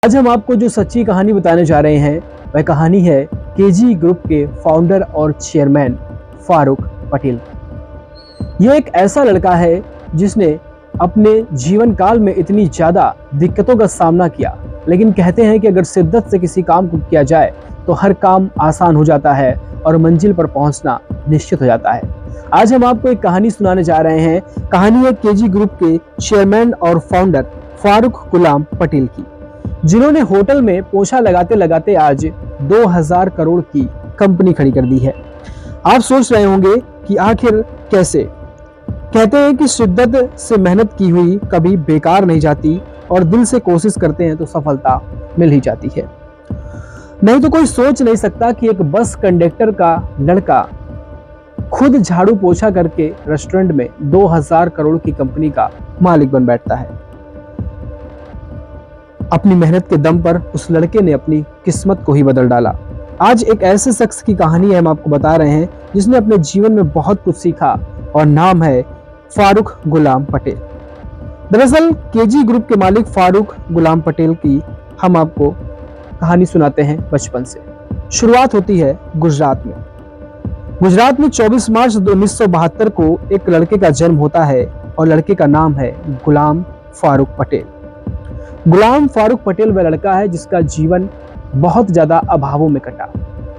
आज हम आपको जो सच्ची कहानी बताने जा रहे हैं वह कहानी है केजी ग्रुप के फाउंडर और चेयरमैन फारूक पटेल की। यह एक ऐसा लड़का है जिसने अपने जीवन काल में इतनी ज़्यादा दिक्कतों का सामना किया, लेकिन कहते हैं कि अगर शिद्दत से किसी काम को किया जाए तो हर काम आसान हो जाता है और मंजिल पर पहुंचना निश्चित हो जाता है। आज हम आपको एक कहानी सुनाने जा रहे हैं। कहानी है केजी ग्रुप के चेयरमैन और फाउंडर फारूक गुलाम पटेल की, जिन्होंने होटल में पोछा लगाते लगाते आज 2000 करोड़ की कंपनी खड़ी कर दी है। आप सोच रहे होंगे कि आखिर कैसे। कहते हैं कि शिद्दत से मेहनत की हुई कभी बेकार नहीं जाती और दिल से कोशिश करते हैं तो सफलता मिल ही जाती है। नहीं तो कोई सोच नहीं सकता कि एक बस कंडक्टर का लड़का खुद झाड़ू पोछा करके रेस्टोरेंट में 2000 करोड़ की कंपनी का मालिक बन बैठता है। अपनी मेहनत के दम पर उस लड़के ने अपनी किस्मत को ही बदल डाला। आज एक ऐसे शख्स की कहानी है हम आपको बता रहे हैं जिसने अपने जीवन में बहुत कुछ सीखा और नाम है फारूक गुलाम पटेल। दरअसल केजी ग्रुप के मालिक फारूक गुलाम पटेल की हम आपको कहानी सुनाते हैं बचपन से। शुरुआत होती है गुजरात में। गुजरात में 24 मार्च 1972 को एक लड़के का जन्म होता है और लड़के का नाम है गुलाम फारूक पटेल। गुलाम फारूक पटेल वह लड़का है जिसका जीवन बहुत ज्यादा अभावों में कटा,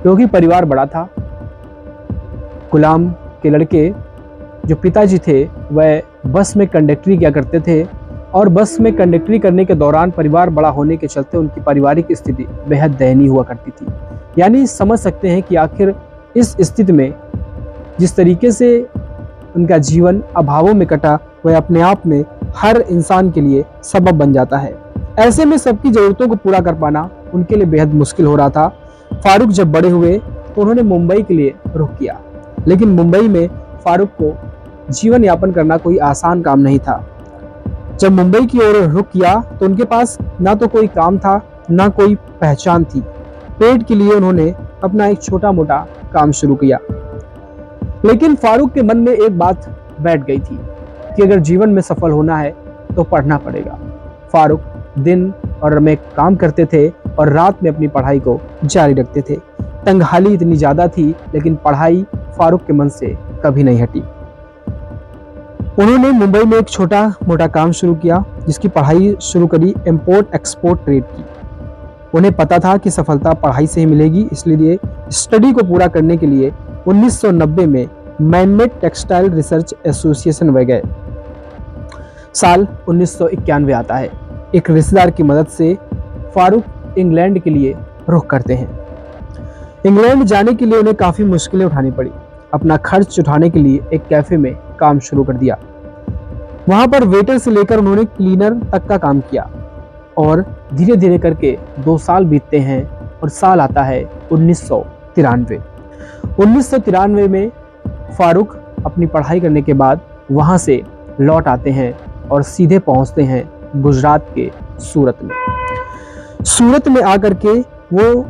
क्योंकि परिवार बड़ा था। गुलाम के लड़के जो पिताजी थे वह बस में कंडक्टरी किया करते थे और बस में कंडक्टरी करने के दौरान परिवार बड़ा होने के चलते उनकी पारिवारिक स्थिति बेहद दयनीय हुआ करती थी। यानी समझ सकते हैं कि आखिर इस स्थिति में जिस तरीके से उनका जीवन अभावों में कटा वह अपने आप में हर इंसान के लिए सबब बन जाता है। ऐसे में सबकी जरूरतों को पूरा कर पाना उनके लिए बेहद मुश्किल हो रहा था। फारूक जब बड़े हुए तो उन्होंने मुंबई के लिए रुख किया, लेकिन मुंबई में फारूक को जीवन यापन करना कोई आसान काम नहीं था। जब मुंबई की ओर रुख किया तो उनके पास ना तो कोई काम था ना कोई पहचान थी। पेट के लिए उन्होंने अपना एक छोटा मोटा काम शुरू किया, लेकिन फारूक के मन में एक बात बैठ गई थी कि अगर जीवन में सफल होना है तो पढ़ना पड़ेगा। फारूक दिन और में काम करते थे और रात में अपनी पढ़ाई को जारी रखते थे। तंगहाली इतनी ज्यादा थी लेकिन पढ़ाई फारूक के मन से कभी नहीं हटी। उन्होंने मुंबई में एक छोटा मोटा काम शुरू किया, जिसकी पढ़ाई शुरू करी इंपोर्ट एक्सपोर्ट ट्रेड की। उन्हें पता था कि सफलता पढ़ाई से ही मिलेगी, इसलिए स्टडी को पूरा करने के लिए 1990 में मैनमेड टेक्सटाइल रिसर्च एसोसिएशन में गए। साल 1991 आता है। एक रिश्तेदार की मदद से फारूक इंग्लैंड के लिए रुख करते हैं। इंग्लैंड जाने के लिए उन्हें काफ़ी मुश्किलें उठानी पड़ी। अपना खर्च उठाने के लिए एक कैफ़े में काम शुरू कर दिया। वहाँ पर वेटर से लेकर उन्होंने क्लीनर तक का काम किया और धीरे धीरे करके 2 साल बीतते हैं और साल आता है 1993। 1993 में फारूक अपनी पढ़ाई करने के बाद वहाँ से लौट आते हैं और सीधे पहुँचते हैं गुजरात के सूरत में। सूरत में आकर के वो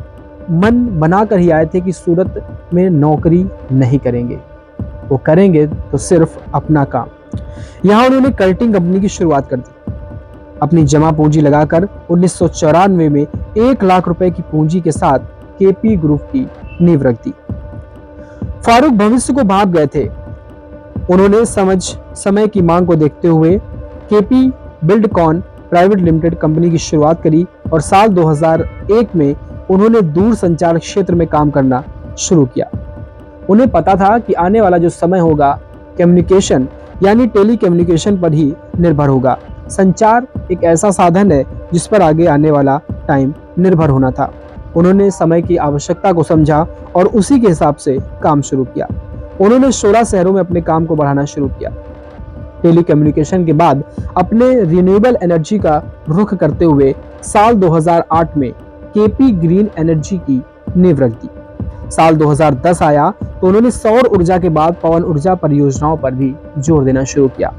मन बनाकर ही आए थे कि सूरत में नौकरी नहीं करेंगे, वो करेंगे तो सिर्फ अपना काम। यहाँ उन्होंने कल्टिंग कंपनी की शुरुआत कर दी। अपनी जमा पूंजी लगाकर 1994 में 1 लाख रुपए की पूंजी के साथ केपी ग्रुप की नींव रख दी। फारूक भविष्य को भाग गए थे। उन्होंने समय की मांग को देखते हुए KP Buildcon private limited company की शुरुआत करी और साल 2001 में उन्होंने दूर संचार क्षेत्र में काम करना शुरू किया। उन्हें पता था कि आने वाला जो समय होगा कम्युनिकेशन यानी टेली कम्युनिकेशन पर ही निर्भर होगा। संचार एक ऐसा साधन है जिस पर आगे आने वाला टाइम निर्भर होना था। उन्होंने समय की आवश्यकता को समझा और उसी के हिसाब से काम शुरू किया। उन्होंने 16 शहरों में अपने काम को बढ़ाना शुरू किया। टेली कम्युनिकेशन के बाद अपने रिन्यूएबल एनर्जी का रुख करते हुए साल 2008 में केपी ग्रीन एनर्जी की नींव रख दी। साल 2010 आया तो उन्होंने सौर ऊर्जा के बाद पवन ऊर्जा परियोजनाओं पर भी जोर देना शुरू किया।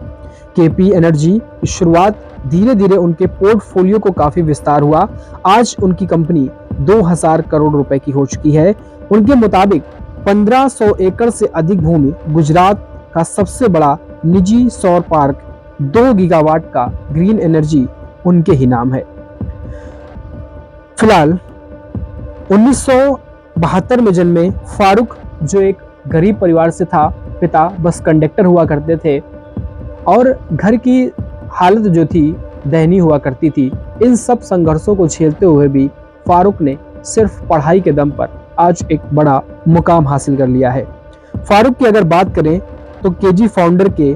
केपी एनर्जी की शुरुआत धीरे धीरे उनके पोर्टफोलियो को काफी विस्तार हुआ। आज उनकी कंपनी 2000 करोड़ रुपए की हो चुकी है। उनके मुताबिक 1500 एकड़ से अधिक भूमि गुजरात का सबसे बड़ा निजी सौर पार्क 2 गीगावाट का ग्रीन एनर्जी उनके ही नाम है। फिलहाल 1972 में जन्मे फारूक, जो एक गरीब परिवार से था, पिता बस कंडक्टर हुआ करते थे और घर की हालत जो थी दयनीय हुआ करती थी। इन सब संघर्षों को झेलते हुए भी फारूक ने सिर्फ पढ़ाई के दम पर आज एक बड़ा मुकाम हासिल कर लिया है। फारूक की अगर बात करें तो केजी फाउंडर के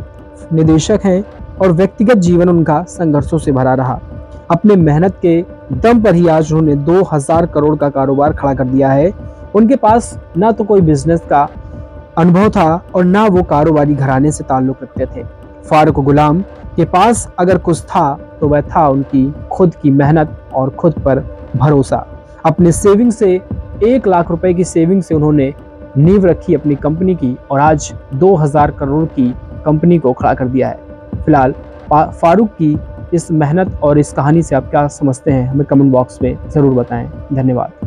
निदेशक हैं और व्यक्तिगत जीवन उनका संघर्षों से भरा रहा। अपने मेहनत के दम पर ही आज उन्होंने 2000 करोड़ का कारोबार खड़ा कर दिया है। उनके पास ना तो कोई बिजनेस का अनुभव था और ना वो कारोबारी घराने से ताल्लुक रखते थे। फारूक गुलाम के पास अगर कुछ था तो वह था उनकी खुद की मेहनत और खुद पर भरोसा। अपने सेविंग से 1 लाख रुपए की सेविंग से उन्होंने नींव रखी अपनी कंपनी की और आज 2000 करोड़ की कंपनी को खड़ा कर दिया है। फिलहाल फारूक की इस मेहनत और इस कहानी से आप क्या समझते हैं, हमें कमेंट बॉक्स में ज़रूर बताएं। धन्यवाद।